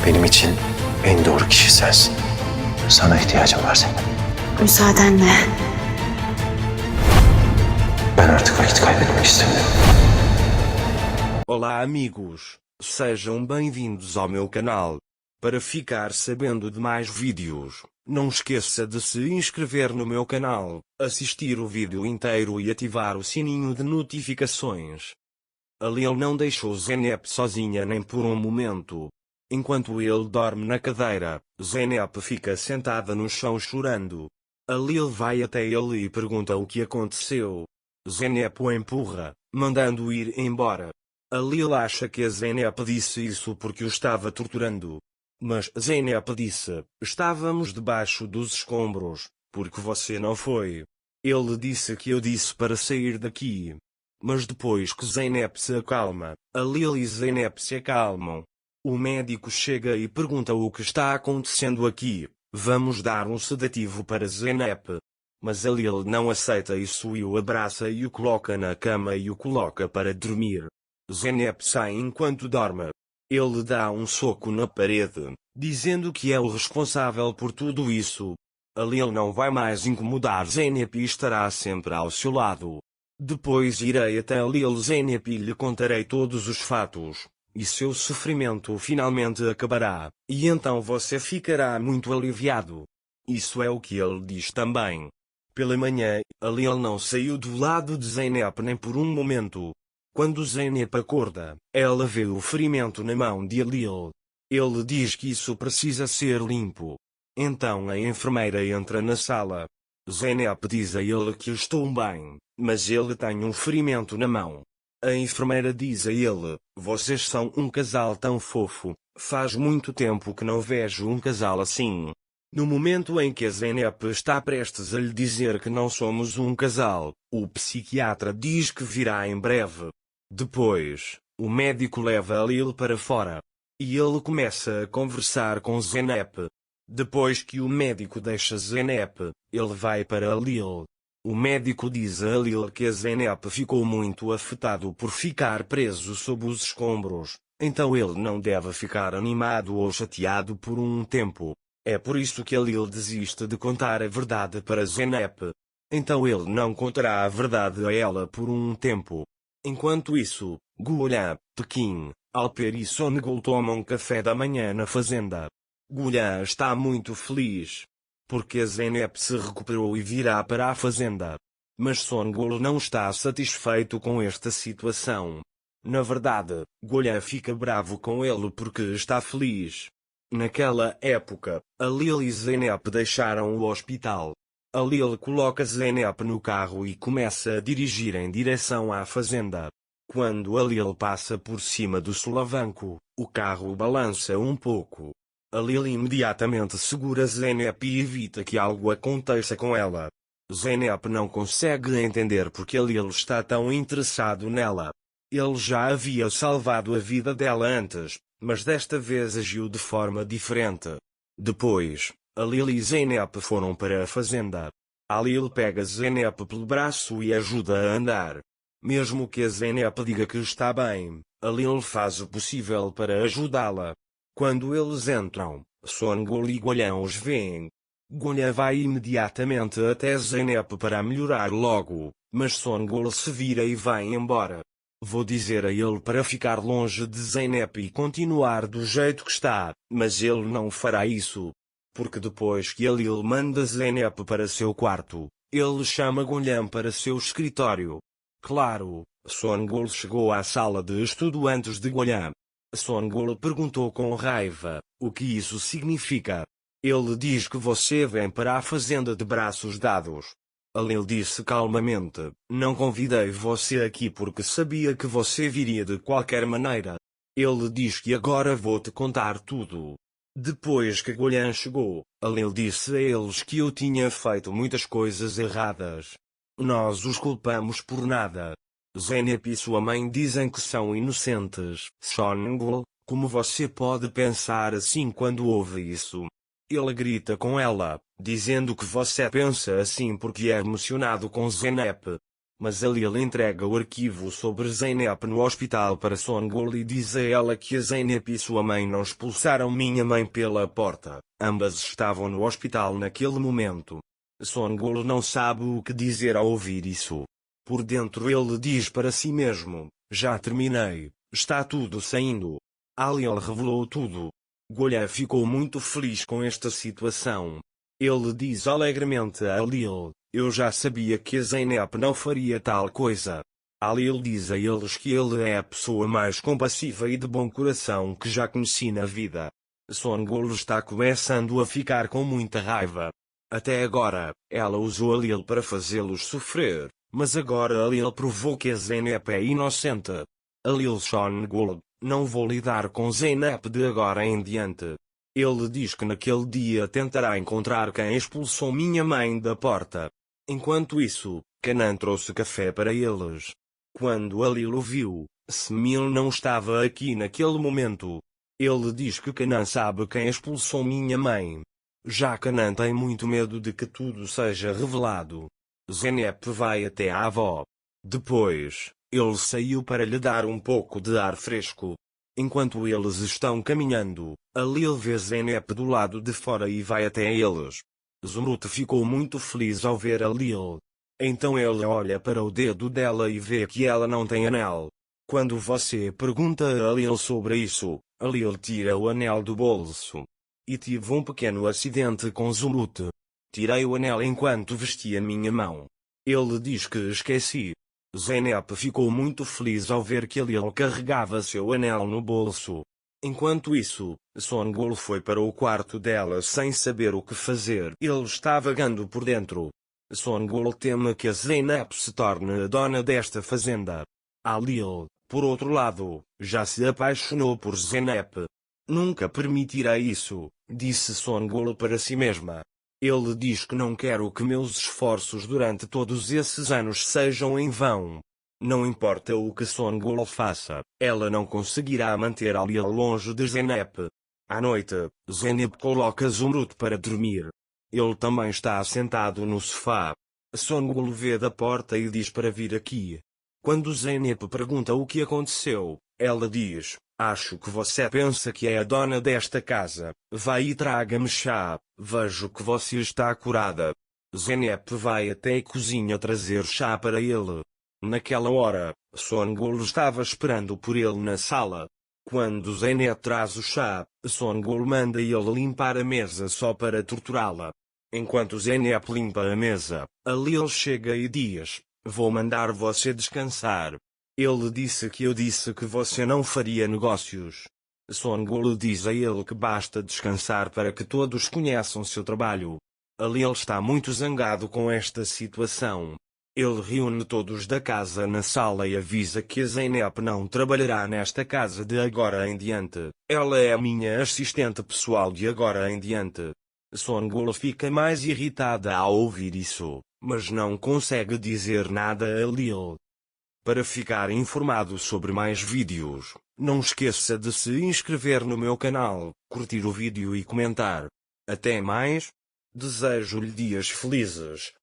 Benim için en doğru kişi sensin. Sana ihtiyacım var senin. Müsaadenle. Ben artık vakit kaybetmek istemiyorum. Olá amigos, sejam bem-vindos ao meu canal. Para ficar sabendo de mais vídeos, não esqueça de se inscrever no meu canal, assistir o vídeo inteiro e ativar o sininho de notificações. A Lil não deixou Zeynep sozinha nem por um momento. Enquanto ele dorme na cadeira, Zeynep fica sentada no chão chorando. A Lil vai até ele e pergunta o que aconteceu. Zeynep o empurra, mandando ir embora. A Lil acha que a Zeynep disse isso porque o estava torturando. Mas Zeynep disse: estávamos debaixo dos escombros, porque você não foi. Ele disse que eu disse para sair daqui. Mas depois que Zeynep se acalma, a Lil e Zeynep se acalmam. O médico chega e pergunta o que está acontecendo aqui. Vamos dar um sedativo para Zeynep. Mas a Lil não aceita isso e o abraça e o coloca na cama e o coloca para dormir. Zeynep sai enquanto dorme. Ele dá um soco na parede, dizendo que é o responsável por tudo isso. A Lil não vai mais incomodar Zeynep e estará sempre ao seu lado. Depois irei até a Lil Zeynep e lhe contarei todos os fatos, e seu sofrimento finalmente acabará, e então você ficará muito aliviado. Isso é o que ele diz também. Pela manhã, a Lil não saiu do lado de Zeynep nem por um momento. Quando Zeynep acorda, ela vê o ferimento na mão de Lil. Ele diz que isso precisa ser limpo. Então a enfermeira entra na sala. Zeynep diz a ele que estou bem, mas ele tem um ferimento na mão. A enfermeira diz a ele: vocês são um casal tão fofo, faz muito tempo que não vejo um casal assim. No momento em que a Zeynep está prestes a lhe dizer que não somos um casal, o psiquiatra diz que virá em breve. Depois, o médico leva a Lil para fora. E ele começa a conversar com Zeynep. Depois que o médico deixa Zeynep, ele vai para a Lil. O médico diz a Lil que a Zeynep ficou muito afetado por ficar preso sob os escombros, então ele não deve ficar animado ou chateado por um tempo. É por isso que a Lil desiste de contar a verdade para Zeynep. Então ele não contará a verdade a ela por um tempo. Enquanto isso, Gullian, Tekin, Alper e Songul tomam café da manhã na fazenda. Gullian está muito feliz, porque a Zeynep se recuperou e virá para a fazenda. Mas Songul não está satisfeito com esta situação. Na verdade, Gullian fica bravo com ele porque está feliz. Naquela época, a Lil e Zeynep deixaram o hospital. A Lil coloca Zeynep no carro e começa a dirigir em direção à fazenda. Quando a Lil passa por cima do solavanco, o carro balança um pouco. A Lil imediatamente segura Zeynep e evita que algo aconteça com ela. Zeynep não consegue entender porque a Lil está tão interessado nela. Ele já havia salvado a vida dela antes, mas desta vez agiu de forma diferente. Depois, a Lil e Zeynep foram para a fazenda. A Lil pega Zeynep pelo braço e ajuda a andar. Mesmo que a Zeynep diga que está bem, a Lil faz o possível para ajudá-la. Quando eles entram, Songul e Gullian os veem. Gullian vai imediatamente até Zeynep para melhorar logo, mas Songul se vira e vai embora. Vou dizer a ele para ficar longe de Zeynep e continuar do jeito que está, mas ele não fará isso. Porque depois que a Lil manda Zeynep para seu quarto, ele chama Gullian para seu escritório. Claro, Songul chegou à sala de estudo antes de Gullian. Songul perguntou com raiva: o que isso significa? Ele diz que você vem para a fazenda de braços dados. A Lil disse calmamente: não convidei você aqui porque sabia que você viria de qualquer maneira. Ele diz que agora vou te contar tudo. Depois que Gullian chegou, a Lil disse a eles que eu tinha feito muitas coisas erradas. Nós os culpamos por nada. Zeynep e sua mãe dizem que são inocentes. Songul, como você pode pensar assim quando ouve isso? Ele grita com ela, dizendo que você pensa assim porque é emocionado com Zeynep. mas ali ele entrega o arquivo sobre Zeynep no hospital para Songül e diz a ela que a Zeynep e sua mãe não expulsaram minha mãe pela porta. Ambas estavam no hospital naquele momento. Songül não sabe o que dizer ao ouvir isso. Por dentro ele diz para si mesmo: já terminei, está tudo saindo. Ali ele revelou tudo. Golha ficou muito feliz com esta situação. Ele diz alegremente a Lil: eu já sabia que a Zeynep não faria tal coisa. Lil diz a eles que ele é a pessoa mais compassiva e de bom coração que já conheci na vida. Songül está começando a ficar com muita raiva. Até agora, ela usou a Lil para fazê-los sofrer, mas agora a Lil provou que a Zeynep é inocente. A Lil Songül: não vou lidar com Zeynep de agora em diante. Ele diz que naquele dia tentará encontrar quem expulsou minha mãe da porta. Enquanto isso, Kenan trouxe café para eles. Quando a Lil o viu, Semil não estava aqui naquele momento. Ele diz que Kenan sabe quem expulsou minha mãe. Já Kenan tem muito medo de que tudo seja revelado. Zeynep vai até a avó. Depois, ele saiu para lhe dar um pouco de ar fresco. Enquanto eles estão caminhando, a Lil vê Zeynep do lado de fora e vai até eles. Zumrut ficou muito feliz ao ver a Lil. Então ele olha para o dedo dela e vê que ela não tem anel. Quando você pergunta a Lil sobre isso, a Lil tira o anel do bolso. E tive um pequeno acidente com Zumrut. Tirei o anel enquanto vestia minha mão. Ele diz que esqueci. Zeynep ficou muito feliz ao ver que a Lil carregava seu anel no bolso. Enquanto isso, Songül foi para o quarto dela sem saber o que fazer. Ele está vagando por dentro. Songül teme que a Zeynep se torne a dona desta fazenda. A Lil, por outro lado, já se apaixonou por Zeynep. Nunca permitirei isso, disse Songül para si mesma. Ele diz que não quero que meus esforços durante todos esses anos sejam em vão. Não importa o que Songül faça, ela não conseguirá manter a Lil longe de Zeynep. À noite, Zeynep coloca Zumrut para dormir. Ele também está sentado no sofá. Songül vê da porta e diz para vir aqui. Quando Zeynep pergunta o que aconteceu, ela diz: acho que você pensa que é a dona desta casa. Vai e traga-me chá. Vejo que você está curada. Zeynep vai até a cozinha trazer chá para ele. Naquela hora, Songül estava esperando por ele na sala. Quando Zeynep traz o chá, Songül manda ele limpar a mesa só para torturá-la. Enquanto Zeynep limpa a mesa, a Lil chega e diz: vou mandar você descansar. Ele disse que eu disse que você não faria negócios. Songül diz a ele que basta descansar para que todos conheçam seu trabalho. A Lil está muito zangado com esta situação. Ele reúne todos da casa na sala e avisa que a Zeynep não trabalhará nesta casa de agora em diante. Ela é a minha assistente pessoal de agora em diante. Songül fica mais irritada ao ouvir isso, mas não consegue dizer nada a Lil. Para ficar informado sobre mais vídeos, não esqueça de se inscrever no meu canal, curtir o vídeo e comentar. Até mais. Desejo-lhe dias felizes.